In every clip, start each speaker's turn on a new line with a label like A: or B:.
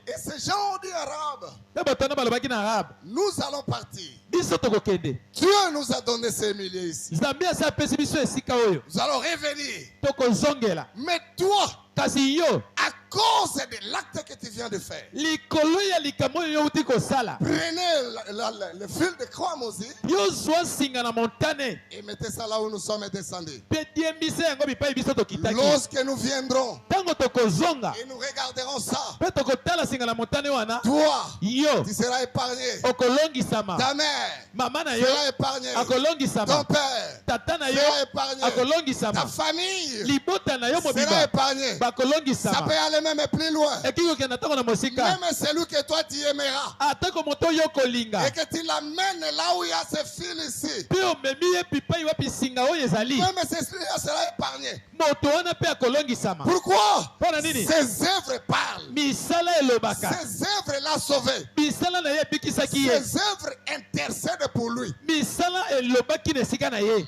A: Et ces gens ont dit arabe. Nous allons partir. Dieu nous a donné ces milliers ici. Nous allons revenir. Mais toi, à cause de l'acte que tu viens de faire, prenez le fil de croix Mosi et mettez ça là où nous sommes descendus. Lorsque nous viendrons et nous regarderons ça, toi, tu seras épargné. Ta mère sera épargnée. Ton père sera épargné. Ta famille sera épargnée. Ça peut aller même plus loin. Même celui que toi tu aimeras et que tu l'amènes là où il y a ce fil ici, même celui-là sera épargné. Pourquoi? Ces œuvres parlent. Ces œuvres l'ont sauvé. Ces œuvres intercèdent pour lui.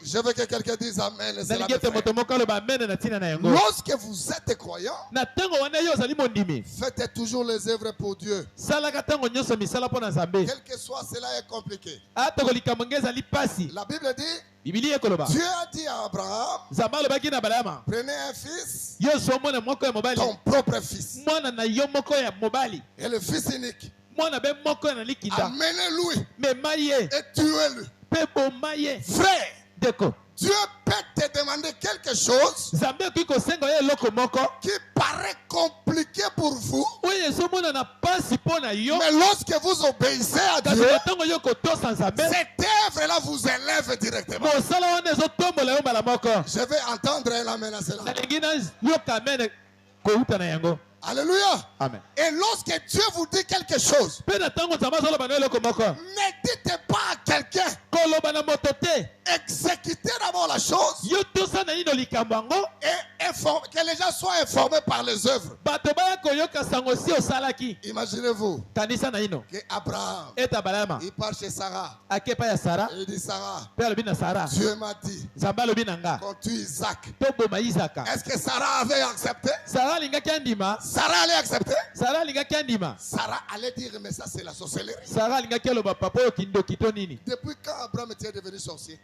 A: Je veux que quelqu'un dise amen. Lorsque vous êtes croyant, faites toujours les œuvres pour Dieu. Quel que soit, cela est compliqué. La Bible dit, Dieu a dit à Abraham, prenez un fils, ton propre fils, et le fils unique, amenez-lui et tuez-le. Frère, Dieu peut te demander quelque chose qui paraît compliqué pour vous, mais lorsque vous obéissez à Dieu, cette œuvre-là vous élève directement. Je vais entendre un amen à cela. Alléluia. Amen. Et lorsque Dieu vous dit quelque chose, ne dites pas à quelqu'un, exécutez d'abord la chose et que les gens soient informés par les œuvres. Imaginez-vous que Abraham il part chez Sarah et il dit Sarah, Dieu m'a dit qu'on tue Isaac. Est-ce que Sarah avait accepté? Sarah allait accepter? Sarah allait dire mais ça c'est la sorcellerie. Depuis quand Abraham était devenu sorcier?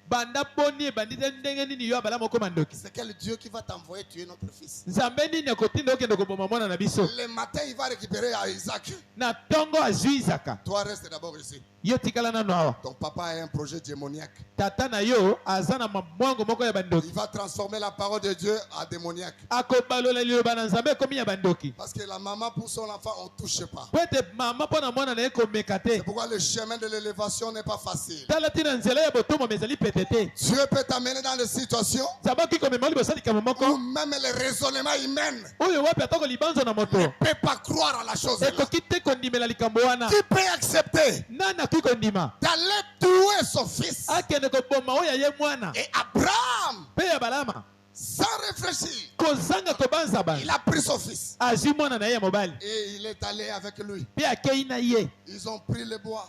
A: C'est quel Dieu qui va t'envoyer tuer notre fils? Le matin il va récupérer à Isaac. Toi reste d'abord ici. Ton papa a un projet démoniaque. Il va transformer la parole de Dieu en démoniaque. Parce que la maman pour son enfant on ne touche pas. C'est pourquoi le chemin de l'élévation n'est pas facile. Dieu peut t'amener dans des situations où même les raisonnements humains ne peut pas croire à la chose là. Qui peut accepter d'aller tuer son fils? Et Abraham, sans réfléchir, il a pris son fils et il est allé avec lui. Ils ont pris le bois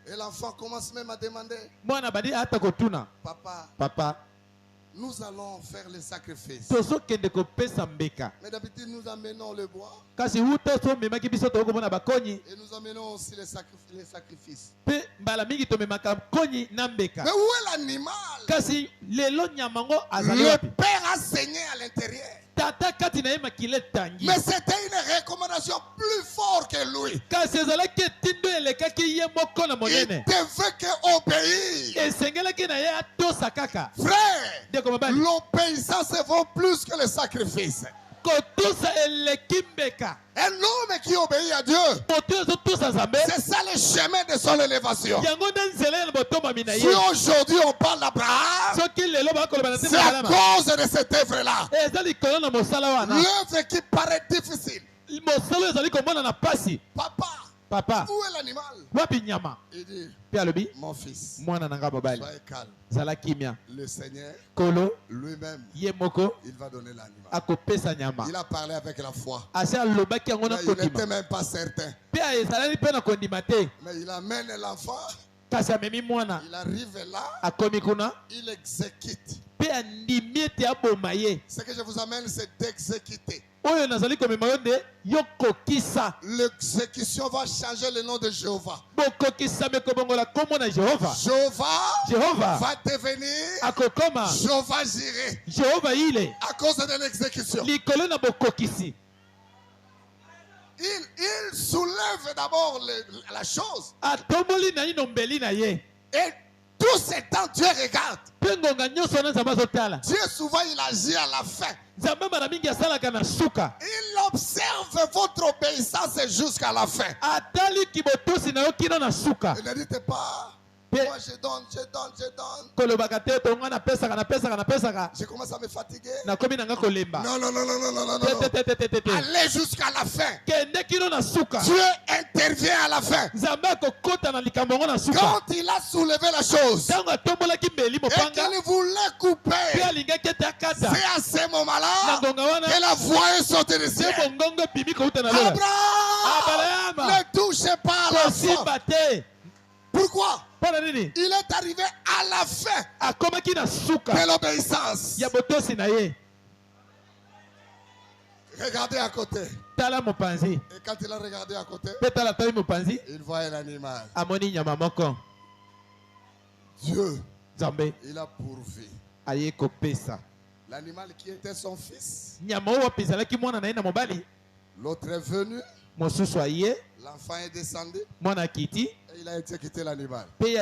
A: et l'enfant commence même à demander, papa, nous allons faire le sacrifice. Mais d'habitude nous amenons le bois et nous amenons aussi les sacrifices. Mais où est l'animal? Le père a saigné à l'intérieur. Mais c'était une recommandation plus forte que lui. Il devait obéir. Frère, l'obéissance vaut plus que le sacrifice. Un homme qui obéit à Dieu, c'est ça le chemin de son élévation. Si aujourd'hui on parle d'Abraham, c'est à cause de cette œuvre-là. L'œuvre qui paraît difficile. Papa, où est l'animal? Il dit, mon fils, soyez calme. Le Seigneur lui-même, il va donner l'animal. Il a parlé avec la foi. Il n'était même pas certain. Mais il amène l'enfant Il arrive là, il exécute. Ce que je vous amène, c'est d'exécuter. L'exécution va changer le nom de Jéhovah. Jéhovah va devenir Jéhovah Jireh à cause de l'exécution. Il soulève d'abord la chose. Et tout ce temps, Dieu regarde. Dieu souvent il agit à la fin. Il observe votre obéissance jusqu'à la fin. Ne dites pas, moi je donne. Je commence à me fatiguer. Non. Allez jusqu'à la fin. Dieu intervient à la fin. Quand il a soulevé la chose et qu'il voulait couper, c'est à ce moment-là que la voix est sortie du ciel. Abraham, ne touchez pas à la foi. Pourquoi? Il est arrivé à la fin de l'obéissance. Regardez à côté. Et quand il a regardé à côté, il voit un animal. Dieu, il a pourvu. L'animal qui était son fils. L'autre est venu. L'enfant est descendu. Et il a exécuté l'animal. Et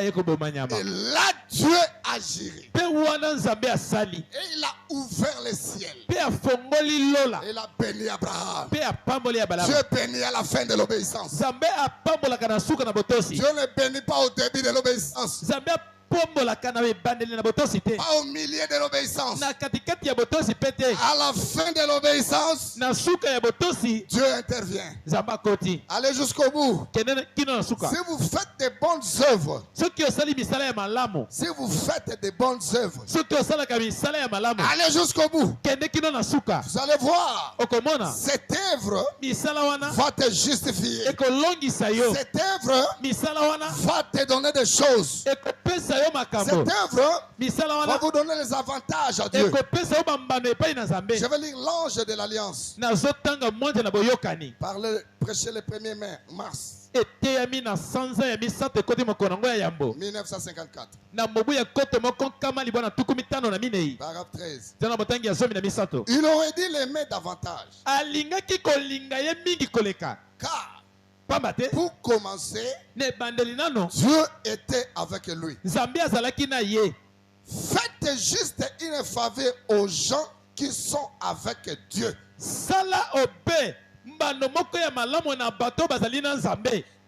A: là, Dieu a géré. Et il a ouvert le ciel. Et il a béni Abraham. Dieu bénit à la fin de l'obéissance. Dieu ne bénit pas au début de l'obéissance. Pas au milieu de l'obéissance. À la fin de l'obéissance, Dieu intervient. Allez jusqu'au bout. Si vous faites des bonnes œuvres, si vous faites des bonnes œuvres, allez jusqu'au bout. Vous allez voir, cette œuvre va te justifier. Cette œuvre va te donner des choses. Cette œuvre va vous donner les avantages à Dieu. Je vais lire l'ange de l'alliance. Prêcher le 1er mars 1954. Paragraphe 13. Il aurait dit l'aimer davantage. Car pour commencer, Dieu était avec lui. Faites juste une faveur aux gens qui sont avec Dieu.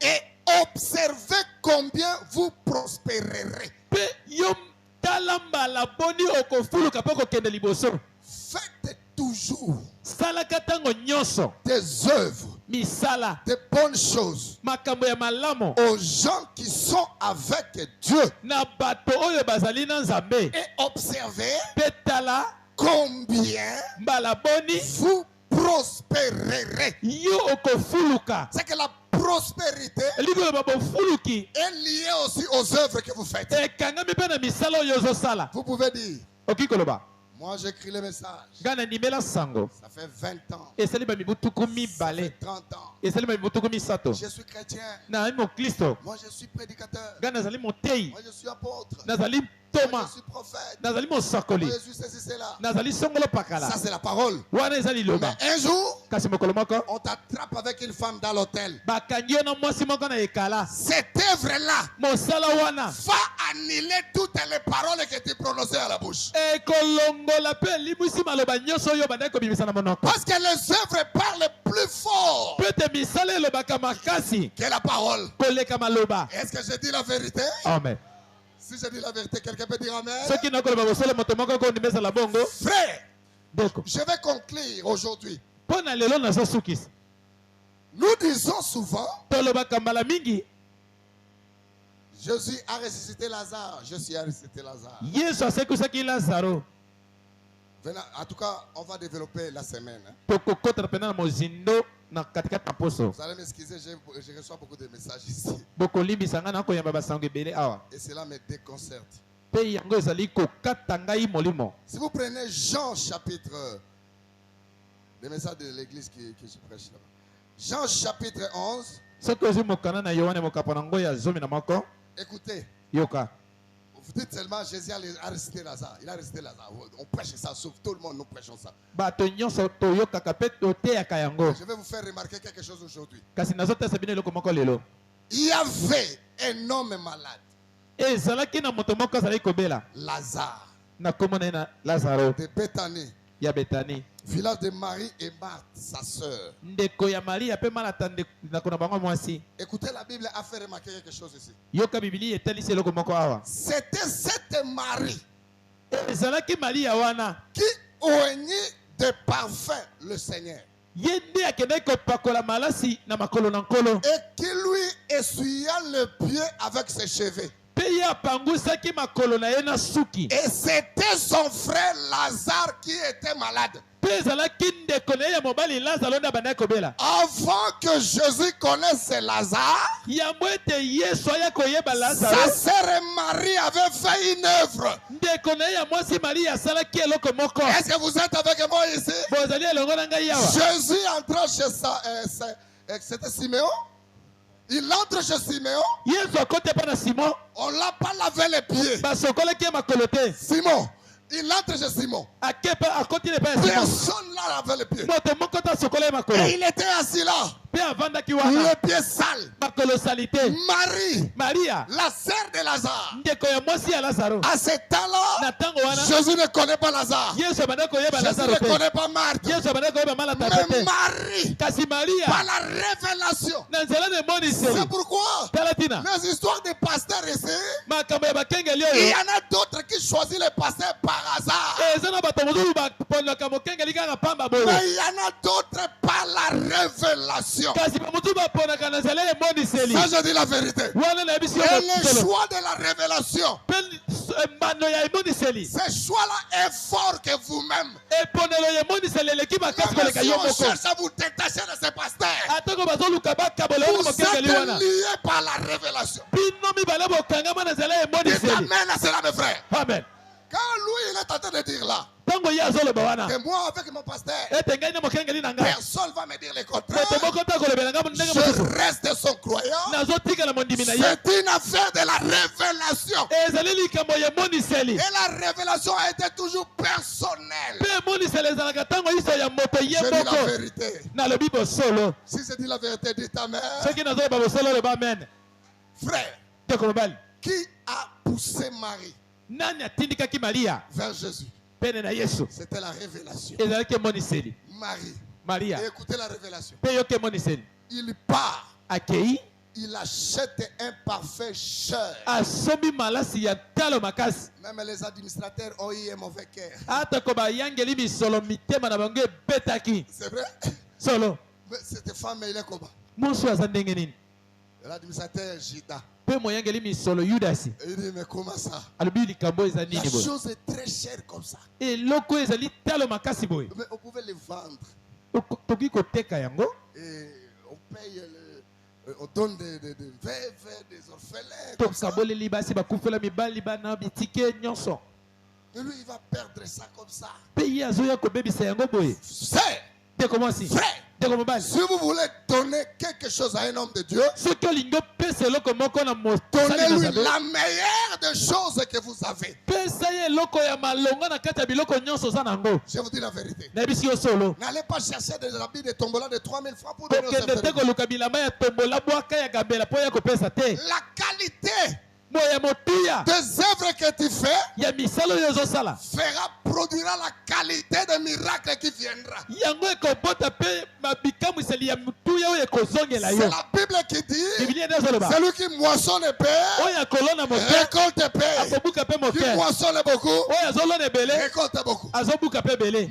A: Et observez combien vous prospérerez. Faites toujours des œuvres, des bonnes choses aux gens qui sont avec Dieu. Et observez combien vous prospérerez. C'est que la prospérité est liée aussi aux œuvres que vous faites. Vous pouvez dire, moi j'écris le message. Ça fait 20 ans. Ça fait 30 ans. Je suis chrétien. Moi je suis prédicateur. Moi je suis apôtre. Moi je suis prophète. Moi je suis ceci, cela. Ça c'est la parole. Mais un jour, on t'attrape avec une femme dans l'hôtel. Cette œuvre-là va annuler toutes les paroles que tu prononçais à la bouche. Parce que les œuvres parlent plus fort que la parole. Est-ce que je dis la vérité?
B: Amen.
A: Si je dis la vérité, quelqu'un peut dire amen.
B: Frère,
A: je vais conclure aujourd'hui. Nous disons souvent, Jésus a ressuscité Lazare. Jésus a ressuscité Lazare. En tout cas, on va développer la semaine. Vous allez m'excuser, je reçois beaucoup de messages ici. Et cela me déconcerte. Si vous prenez Jean chapitre, le message de l'église que je prêche là-bas. Jean chapitre 11. Écoutez. Vous dites seulement Jésus a ressuscité Lazare. Il a ressuscité Lazare. On prêche ça, sauf tout le monde, nous prêchons ça. Je vais vous faire remarquer quelque chose aujourd'hui. Il y avait un homme malade. Lazare. De Béthanie. Village de Marie et Marthe, sa sœur. Écoutez, la Bible a fait remarquer quelque chose ici. C'était cette Marie qui oignait de parfum le Seigneur. Et qui lui essuya le pied avec ses cheveux. Et c'était son frère Lazare qui était malade. Avant que Jésus connaisse Lazare, sa sœur Marie avait fait une œuvre. Est-ce que vous êtes avec moi ici? Jésus entra chez c'était Siméon. Il entre chez Siméon. On l'a pas lavé les pieds. Simon. Il entre chez Simon. Personne n'a lavé les pieds. Et il était assis là. Les pieds sales. Marie, la sœur de Lazare. À ce temps-là, Jésus ne connaît pas Lazare. Jésus ne connaît pas Marthe. Mais Marie, par la révélation. C'est pourquoi les histoires des pasteurs ici, il y en a d'autres qui choisissent les pasteurs par hasard. Mais il y en a d'autres par la révélation. Ça, je dis la vérité. Et le choix de la révélation, ce choix-là est fort que vous-même. Si on cherche à vous détacher de ces pasteurs, vous êtes liés par la révélation. Dites amen à cela, mes frères. Amen. Quand lui, il est en train de dire là, que moi, avec mon pasteur, personne ne va me dire le contraire. Je reste son croyant. C'est une affaire de la révélation. Et la révélation a été toujours personnelle. Je dis la vérité. Si je dis la vérité, dites amen. Frère, qui a poussé Marie vers Jésus? C'était la révélation. Marie. Et écoutez la révélation. Il part. Il achète un parfait cher. Même les administrateurs ont eu un mauvais cœur. C'est vrai? Mais cette femme, il est comment? L'administrateur Jida. Il dit, mais comment ça? La chose est très chère comme ça. Mais on pouvait les vendre. Et on paye, on donne des veuves, des orphelins. Comme ça. Et lui, il va perdre ça comme ça. C'est. Frère, si vous voulez donner quelque chose à un homme de Dieu, donnez-lui la meilleure des choses que vous avez. Je vous dis la vérité. N'allez pas chercher des habits de tombola de 3000 francs pour donner aux la qualité des œuvres que tu fais produira la qualité des miracles qui viendra. C'est la Bible qui dit, celui qui moissonne paix, récolte paix. Qui moissonne beaucoup, récolte beaucoup.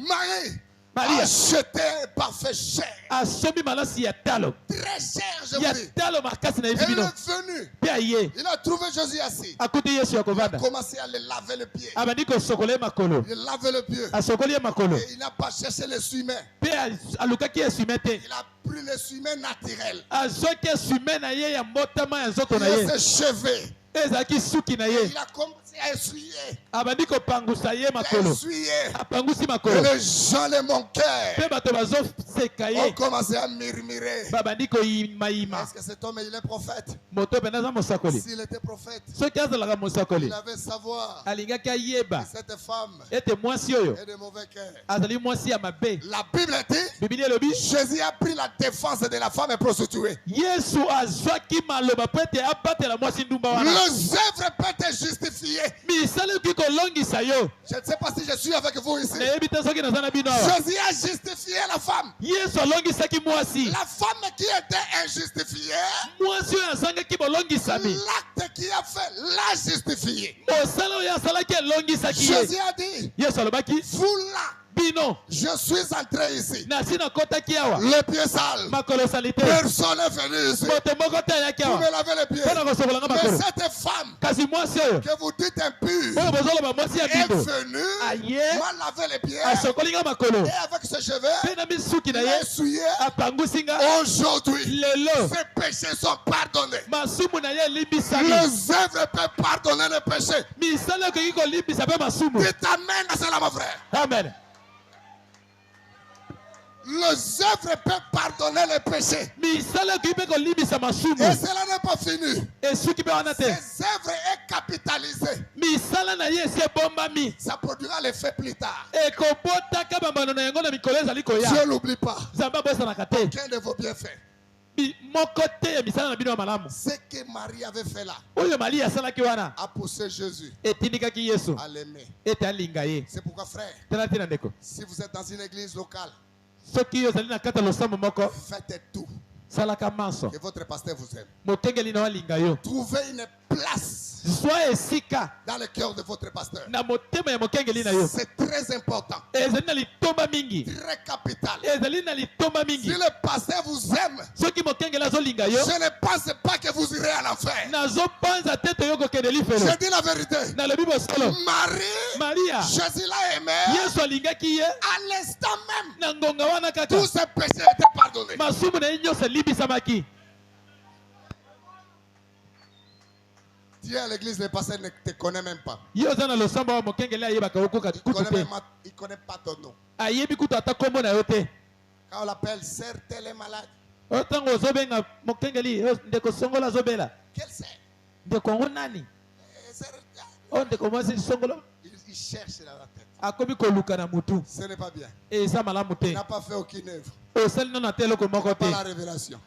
A: Marie acheté parfait cher. Très cher, je vous dis. Et il est venu. Il a trouvé Jésus assis. Il a commencé à le laver le pied. Il lave le pied. Et il n'a pas cherché l'essuie-main. Il a pris l'essuie-main naturel. Il a ses cheveux. Il a commencé à essuyer. Il a essuyé. Et les gens de mon cœur ont commencé à murmurer. Est-ce que cet homme il est prophète? S'il était prophète, il avait savoir que cette femme est de mauvais cœur. La Bible dit Jésus a pris la défense de la femme prostituée. Les œuvres peuvent être justifiées. Je ne sais pas si je suis avec vous ici. Jésus a justifié la femme. La femme qui était injustifiée, l'acte qu'il a fait l'a justifié. Jésus a dit, vous là, je suis entré ici. Les pieds sales. Personne n'est venu ici. Vous me lavez les pieds. Mais cette femme que vous dites impure est venue m'a lavé les pieds. Et avec ses cheveux, il a essuyé. Aujourd'hui, ses péchés sont pardonnés. Les œuvres peuvent pardonner les péchés. Dites amen à cela, mon frère. Amen. Les œuvres peuvent pardonner les péchés. Et cela n'est pas fini. Ces œuvres est capitalisé. Ça produira l'effet plus tard. Je l'oublie pas. Aucun de vos bienfaits. Ce que Marie avait fait là a poussé Jésus à l'aimer. C'est pourquoi, frère, si vous êtes dans une église locale, faites tout que votre pasteur vous aime. Trouvez une place dans le cœur de votre pasteur. C'est très important. Très capital. Si le pasteur vous aime, je ne pense pas que vous irez à l'enfer. Je dis la vérité. Marie, Jésus l'a aimé. À l'instant même, tous ses péchés étaient pardonnés. Dieu à l'église, le pasteur ne te connaît même pas. Il ne connaît pas ton nom. Quand on l'appelle, sœur, tel est malade. Quelle sœur? Il cherche dans la tête. Ce n'est pas bien. Il n'a pas fait aucune œuvre. Pas la révélation.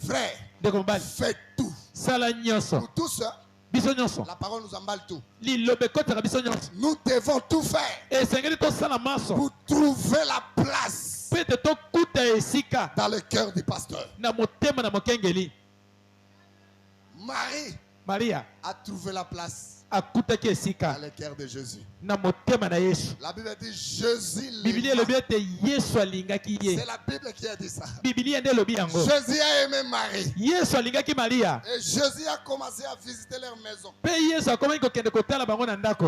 A: Frère, faites tout. Nous tous, la parole nous emballe tout. Nous devons tout faire pour trouver la place dans le cœur du pasteur. Marie a trouvé la place dans le cœur de Jésus. La Bible dit Jésus l'aima. C'est la Bible qui a dit ça. Jésus a aimé Marie. Et Jésus a commencé à visiter leur maison.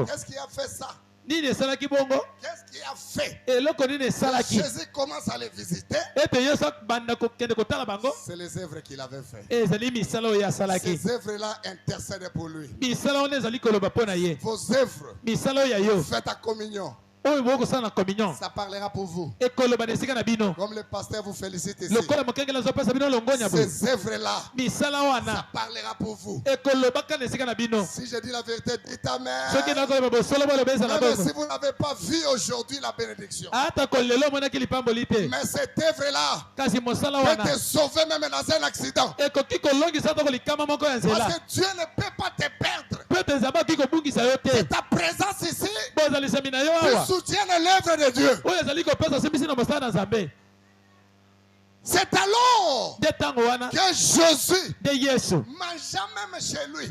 A: Qu'est-ce qui a fait ça? Qu'est-ce qui a fait? Jésus commence à les visiter. C'est les œuvres qu'il avait fait. Ces œuvres-là intercèdent pour lui. Vos œuvres, faites à communion. Ça parlera pour vous. Comme le pasteur vous félicite ici. Ces œuvres-là, ça parlera pour vous. Si je dis la vérité, dites amen. Même si vous n'avez pas vu aujourd'hui la bénédiction. Mais cette œuvre-là peut te sauver même dans un accident. Parce que Dieu ne peut pas te perdre. C'est ta présence ici. Tu soutiens l'œuvre de Dieu. C'est alors que Jésus mangeait même chez lui.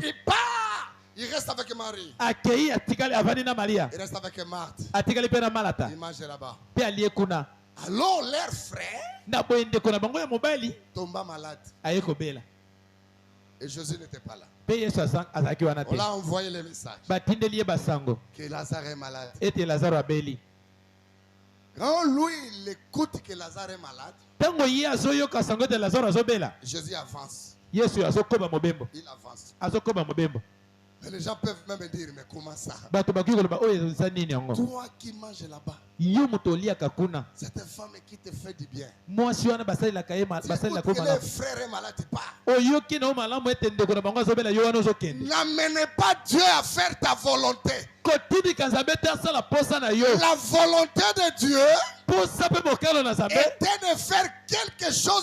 A: Il part Il reste avec Marie.
B: Il
A: reste avec Marthe.
B: Il
A: mange là-bas.
B: Alors
A: leur frère tomba malade. Et Jésus n'était pas là. On l'a envoyé le message que Lazare est malade. Quand lui il écoute que Lazare est malade, Jésus avance. Il avance. Mais les gens peuvent même dire, mais comment ça? Toi qui manges là-bas, cette femme qui te fait du bien. Que les frères est malade pas. N'amenez pas Dieu à faire ta volonté. La volonté de Dieu était de faire quelque chose